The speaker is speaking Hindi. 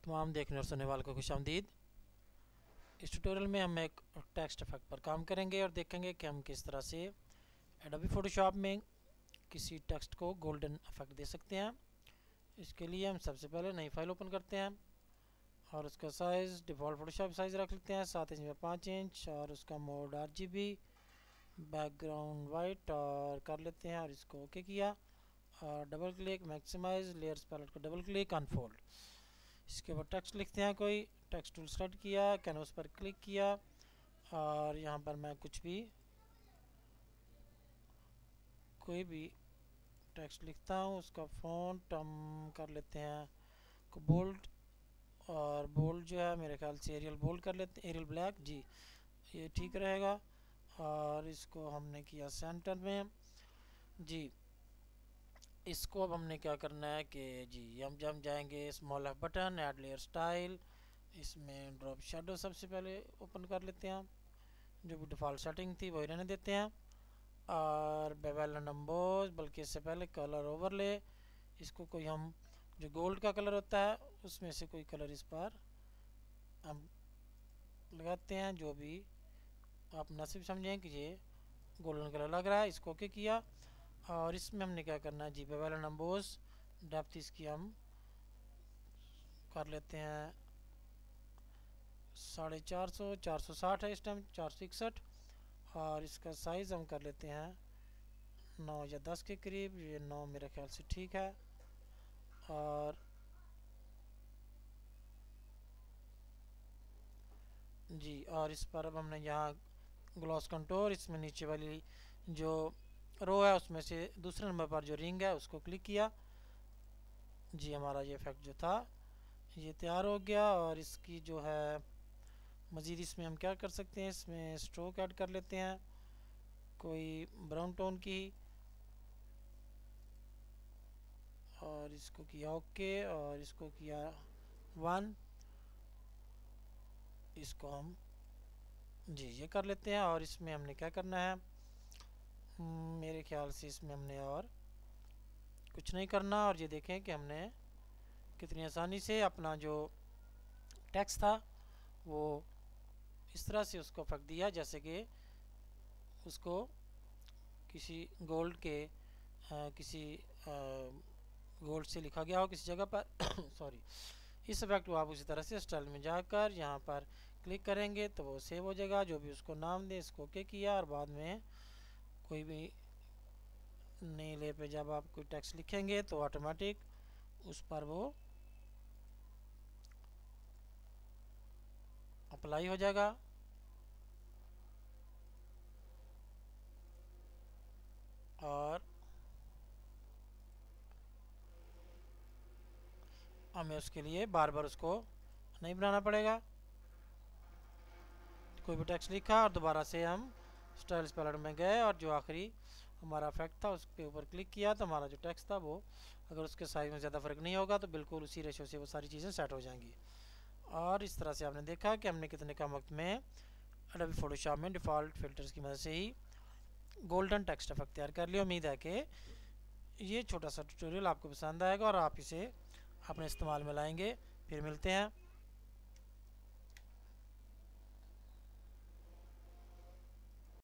तमाम देखने और सुनने वालों को खुशामदीद। इस ट्यूटोरियल में हम एक टेक्स्ट इफेक्ट पर काम करेंगे और देखेंगे कि हम किस तरह से एडोबी फोटोशॉप में किसी टेक्स्ट को गोल्डन इफेक्ट दे सकते हैं। इसके लिए हम सबसे पहले नई फाइल ओपन करते हैं और उसका साइज़ डिफ़ॉल्ट फोटोशॉप साइज़ रख लेते हैं 7 इंच में 5 इंच और उसका मोड RGB, बैकग्राउंड वाइट और कर लेते हैं और इसको ओके किया और double click maximise layers palette को डबल क्लिक अनफोल्ड। इसके ऊपर टेक्स्ट लिखते हैं, कोई टेक्स्ट टूल सेलेक्ट किया, कैनवस पर क्लिक किया और यहाँ पर मैं कोई भी टेक्स्ट लिखता हूँ। उसका फ़ॉन्ट हम कर लेते हैं को बोल्ड, और बोल्ड जो है मेरे ख्याल से एरियल बोल्ड कर लेते हैं, एरियल ब्लैक जी, ये ठीक रहेगा। और इसको हमने किया सेंटर में जी। इसको अब हमने क्या करना है कि जी हम जब जाएंगे small F button, add layer style, इसमें ड्रॉप शेडो सबसे पहले ओपन कर लेते हैं, जो भी डिफ़ॉल्ट सेटिंग थी वही रहने देते हैं। और बेवेल एंड एम्बोस, बल्कि इससे पहले कलर ओवरले, इसको कोई हम जो गोल्ड का कलर होता है उसमें से कोई कलर इस पर हम लगाते हैं, जो भी आप नसीब समझें कि ये गोल्डन कलर लग रहा है। इसको ओके किया और इसमें हमने क्या करना है जी, बेवेल एंड एम्बोस डेप्थ इसकी हम कर लेते हैं 450, 460 है इस टाइम, 461। और इसका साइज़ हम कर लेते हैं 9 या 10 के करीब, ये 9 मेरे ख्याल से ठीक है। और जी, और इस पर अब हमने यहाँ ग्लॉस कंटूर, इसमें नीचे वाली जो रो है उसमें से दूसरे नंबर पर जो रिंग है उसको क्लिक किया जी। हमारा ये इफेक्ट जो था ये तैयार हो गया। और इसकी जो है मज़ीद इसमें हम क्या कर सकते हैं, इसमें स्ट्रोक ऐड कर लेते हैं कोई ब्राउन टोन की, और इसको किया ओके और इसको किया 1, इसको हम जी ये कर लेते हैं। और इसमें हमने क्या करना है, मेरे ख्याल से इसमें हमने और कुछ नहीं करना। और ये देखें कि हमने कितनी आसानी से अपना जो टेक्स्ट था वो इस तरह से उसको इफेक्ट दिया जैसे कि उसको किसी गोल्ड के किसी गोल्ड से लिखा गया हो किसी जगह पर सॉरी। इस इफेक्ट को आप उसी तरह से स्टाइल में जाकर यहाँ पर क्लिक करेंगे तो वो सेव हो जाएगा, जो भी उसको नाम दे। इसको ओके किया और बाद में कोई भी नई लेयर पे जब आप कोई टेक्स्ट लिखेंगे तो ऑटोमेटिक उस पर वो अप्लाई हो जाएगा। और हमें उसके लिए बार बार उसको नहीं बनाना पड़ेगा। कोई भी टेक्स्ट लिखा और दोबारा से हम स्टाइल्स पैलेट में गए और जो आखिरी हमारा इफेक्ट था उसके ऊपर क्लिक किया तो हमारा जो टेक्स्ट था वो, अगर उसके साइज़ में ज़्यादा फ़र्क नहीं होगा तो बिल्कुल उसी रेशो से वो सारी चीज़ें सेट हो जाएंगी। और इस तरह से आपने देखा कि हमने कितने कम वक्त में एडोबी फोटोशॉप में डिफ़ॉल्ट फिल्टर्स की मदद से ही गोल्डन टेक्स्ट इफेक्ट तैयार कर लिया। उम्मीद है कि ये छोटा सा ट्यूटोरियल आपको पसंद आएगा और आप इसे अपने इस्तेमाल में लाएंगे। फिर मिलते हैं।